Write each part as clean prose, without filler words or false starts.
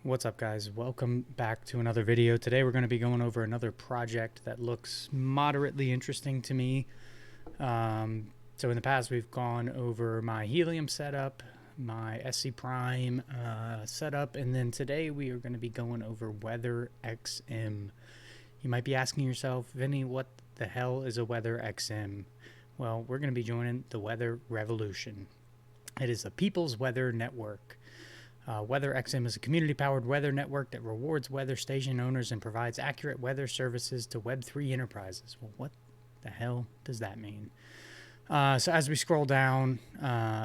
What's up, guys? Welcome back to another video. Today we're going to be going over another project that looks moderately interesting to me. So in the past we've gone over my helium setup, my SC Prime setup, and then today we are going to be going over WeatherXM. You might be asking yourself, Vinny, what the hell is a WeatherXM? Well, we're going to be joining the weather revolution. It is a people's weather network. WeatherXM is a community-powered weather network that rewards weather station owners and provides accurate weather services to Web3 enterprises. Well, what the hell does that mean? So as we scroll down,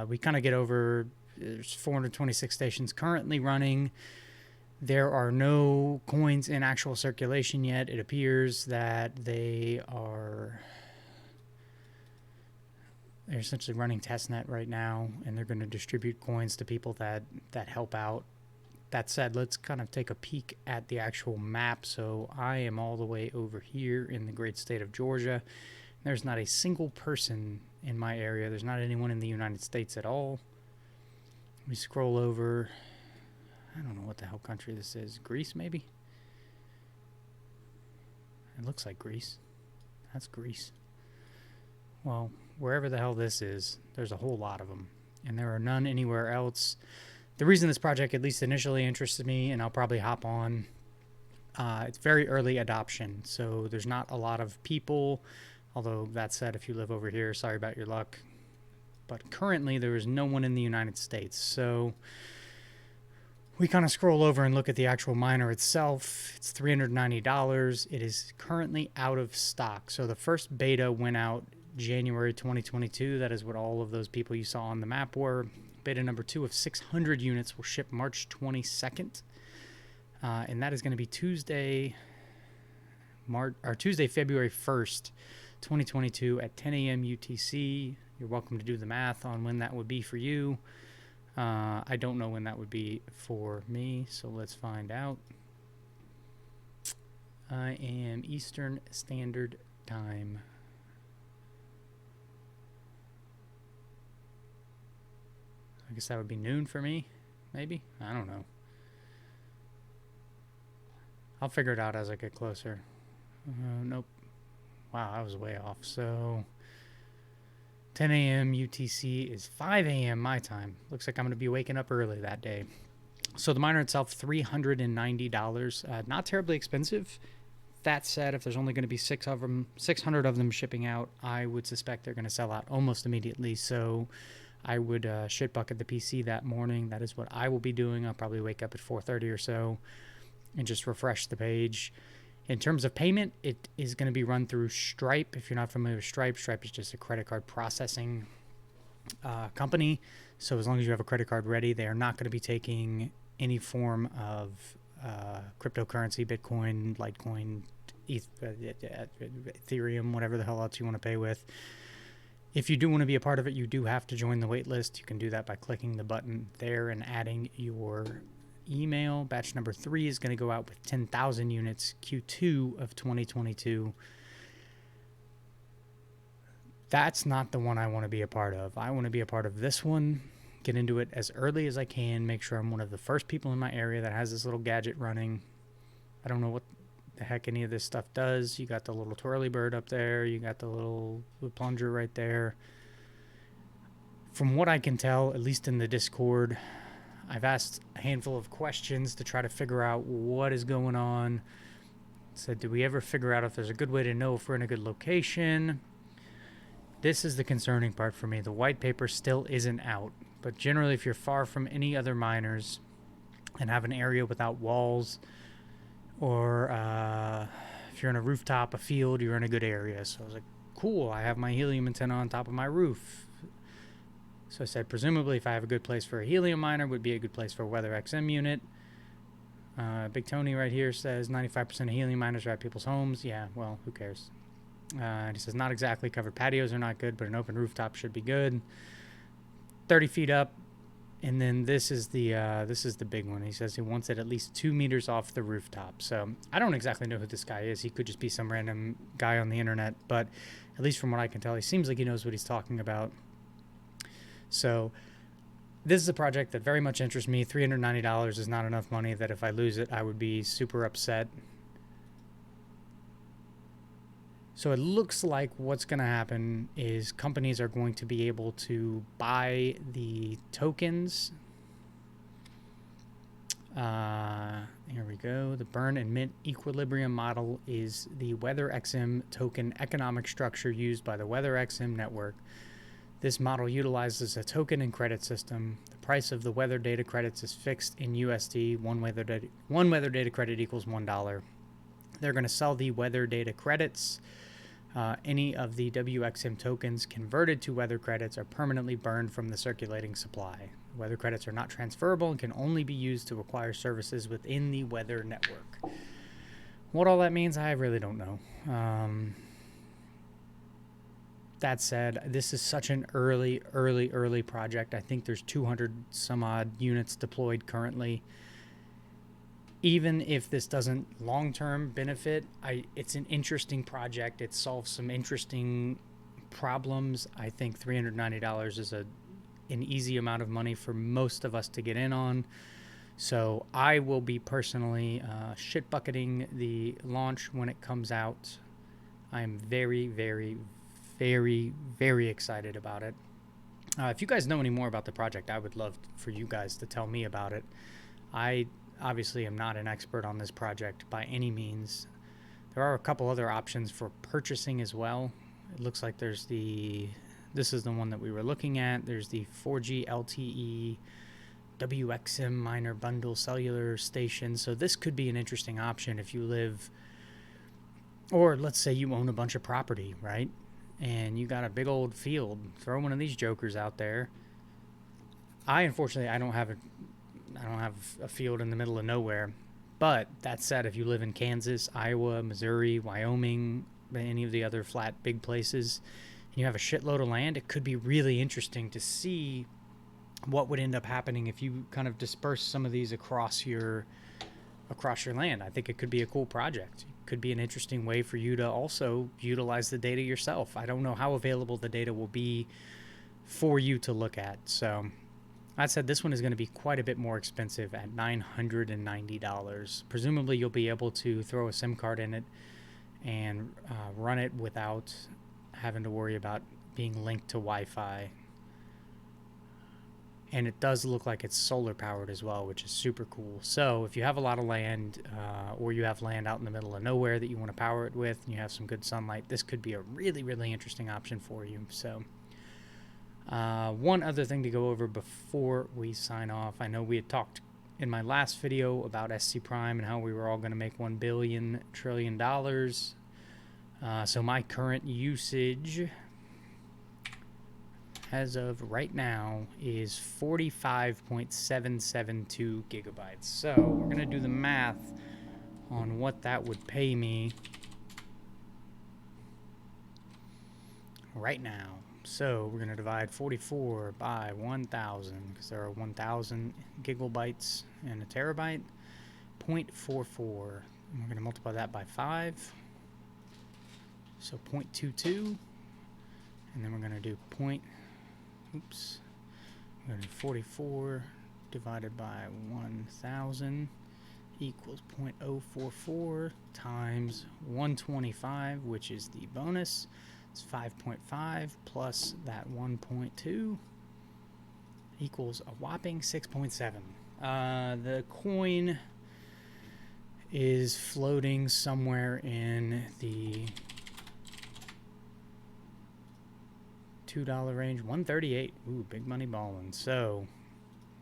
we kind of get over, there's 426 stations currently running. There are no coins in actual circulation yet. It appears that they're essentially running testnet right now, and they're going to distribute coins to people that help out. That said, let's kind of take a peek at the actual map. So I am all the way over here in the great state of Georgia. There's not a single person in my area. There's not anyone in the United States at all. We scroll over. I don't know what the hell country this is. Greece, maybe? It looks like Greece. That's Greece. Well, wherever the hell this is, there's a whole lot of them, and there are none anywhere else. The reason this project at least initially interested me, and I'll probably hop on, it's very early adoption, so there's not a lot of people, although that said, if you live over here, sorry about your luck. But currently, there is no one in the United States, so we kind of scroll over and look at the actual miner itself. It's $390. It is currently out of stock, so the first beta went out January 2022. That is what all of those people you saw on the map were. Beta number 2 of 600 units will ship March 22nd, and that is going to be Tuesday, February 1st, 2022 at 10 a.m. UTC. You're welcome to do the math on when that would be for you. I don't know when that would be for me, so let's find out. I am Eastern Standard Time. I guess that would be noon for me, maybe? I don't know. I'll figure it out as I get closer. Nope. Wow, I was way off. So 10 a.m. UTC is 5 a.m. my time. Looks like I'm going to be waking up early that day. So the miner itself, $390. Not terribly expensive. That said, if there's only going to be 600 of them shipping out, I would suspect they're going to sell out almost immediately. So I would shit bucket the PC that morning. That is what I will be doing. I'll probably wake up at 4:30 or so and just refresh the page. In terms of payment, it is going to be run through Stripe. If you're not familiar with Stripe, Stripe is just a credit card processing company. So as long as you have a credit card ready, they are not going to be taking any form of cryptocurrency, Bitcoin, Litecoin, Ethereum, whatever the hell else you want to pay with. If you do want to be a part of it, you do have to join the wait list. You can do that by clicking the button there and adding your email. Batch number 3 is going to go out with 10,000 units, Q2 of 2022. That's not the one I want to be a part of. I want to be a part of this one, get into it as early as I can, make sure I'm one of the first people in my area that has this little gadget running. I don't know what the heck any of this stuff does. You got the little twirly bird up there, you got the little plunger right there. From what I can tell, at least in the Discord, I've asked a handful of questions to try to figure out what is going on. Said, do we ever figure out if there's a good way to know if we're in a good location? This is the concerning part for me. The white paper still isn't out, but generally if you're far from any other miners and have an area without walls, or if you're in a rooftop, a field, you're in a good area. So I was like, cool, I have my helium antenna on top of my roof. So I said, presumably if I have a good place for a helium miner, would be a good place for a WeatherXM unit. Big Tony right here says 95% of helium miners are at people's homes. Yeah, well, who cares? And he says, not exactly. Covered patios are not good, but an open rooftop should be good. 30 feet up. And then this is the big one. He says he wants it at least 2 meters off the rooftop. So I don't exactly know who this guy is. He could just be some random guy on the internet. But at least from what I can tell, he seems like he knows what he's talking about. So This is a project that very much interests me. $390 is not enough money that if I lose it, I would be super upset. So it looks like what's going to happen is companies are going to be able to buy the tokens. Here we go. The burn and mint equilibrium model is the WeatherXM token economic structure used by the WeatherXM network. This model utilizes a token and credit system. The price of the weather data credits is fixed in USD. One weather data credit equals $1. They're going to sell the weather data credits. Any of the WXM tokens converted to weather credits are permanently burned from the circulating supply. Weather credits are not transferable and can only be used to acquire services within the weather network. What all that means, I really don't know. That said, this is such an early project. I think there's 200 some odd units deployed currently. Even if this doesn't long-term benefit, it's an interesting project. It solves some interesting problems. I think $390 is an easy amount of money for most of us to get in on. So I will be personally shit bucketing the launch when it comes out. I am very, very, very, very excited about it. If you guys know any more about the project, I would love for you guys to tell me about it. I obviously am not an expert on this project by any means. There are a couple other options for purchasing as well. It looks like this is the one that we were looking at. There's the 4G LTE WXM minor bundle cellular station. So this could be an interesting option if you live, or let's say you own a bunch of property, right? And you got a big old field. Throw one of these jokers out there. Unfortunately, I don't have a field in the middle of nowhere. But that said, if you live in Kansas, Iowa, Missouri, Wyoming, any of the other flat big places, and you have a shitload of land, it could be really interesting to see what would end up happening if you kind of disperse some of these across your land. I think it could be a cool project. It could be an interesting way for you to also utilize the data yourself. I don't know how available the data will be for you to look at. So that said, this one is going to be quite a bit more expensive at $990. Presumably you'll be able to throw a SIM card in it and run it without having to worry about being linked to Wi-Fi. And it does look like it's solar powered as well, which is super cool. So if you have a lot of land or you have land out in the middle of nowhere that you want to power it with and you have some good sunlight, this could be a really, really interesting option for you. So one other thing to go over before we sign off. I know we had talked in my last video about SC Prime and how we were all going to make $1 billion trillion. So my current usage as of right now is 45.772 gigabytes. So we're going to do the math on what that would pay me right now. So we're going to divide 44 by 1,000 because there are 1,000 gigabytes and a terabyte. 0.44. And we're going to multiply that by 5. So 0.22. And then we're going to do we're going to do 44 divided by 1,000 equals 0.044 times 125, which is the bonus. It's 5.5 plus that 1.2 equals a whopping 6.7. The coin is floating somewhere in the $2 range, 138. Ooh, big money balling. So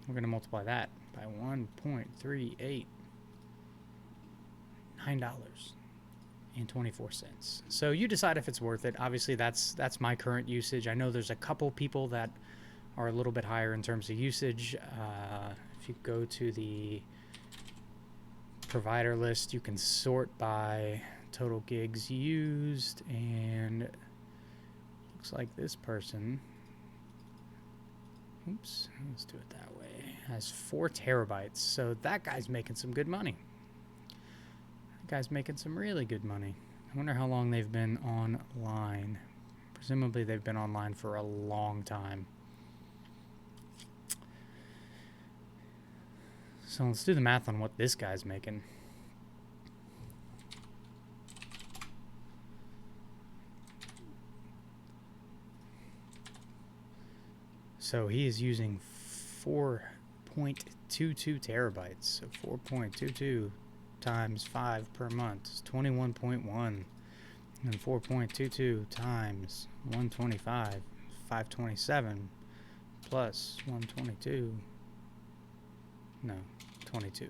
we're going to multiply that by 1.38. $9.24. So you decide if it's worth it. Obviously, that's my current usage. I know there's a couple people that are a little bit higher in terms of usage. If you go to the provider list, you can sort by total gigs used, and looks like this person, let's do it that way, has 4 terabytes. So that guy's making some good money. That guy's making some really good money. I wonder how long they've been online. Presumably they've been online for a long time. So let's do the math on what this guy's making. So he is using 4.22 terabytes. So 4.22 times 5 per month is 21.1. And 4.22 times 125, 527 plus 122. No, 22.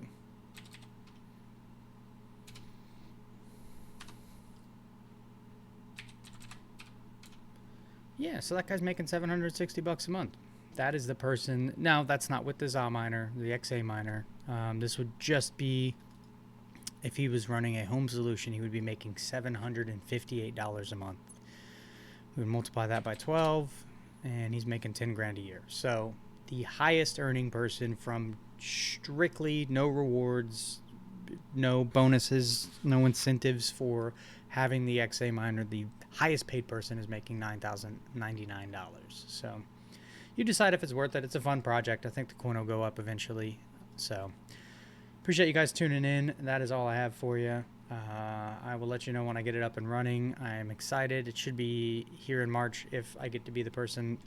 Yeah, so that guy's making $760 a month. That is the person. Now, that's not with the ZA miner, the XA miner. This would just be if he was running a home solution, he would be making $758 a month. We would multiply that by 12, and he's making 10 grand a year. So the highest earning person from strictly no rewards, no bonuses, no incentives for having the XA miner, the highest paid person is making $9,099. So you decide if it's worth it. It's a fun project. I think the coin will go up eventually. So appreciate you guys tuning in. That is all I have for you. I will let you know when I get it up and running. I'm excited. It should be here in March if I get to be the person,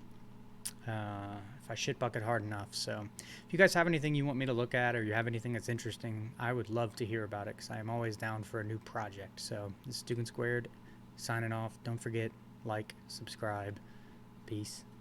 if I shit bucket hard enough. So if you guys have anything you want me to look at or you have anything that's interesting, I would love to hear about it because I am always down for a new project. So this is Dugan Squared signing off. Don't forget, like, subscribe. Peace.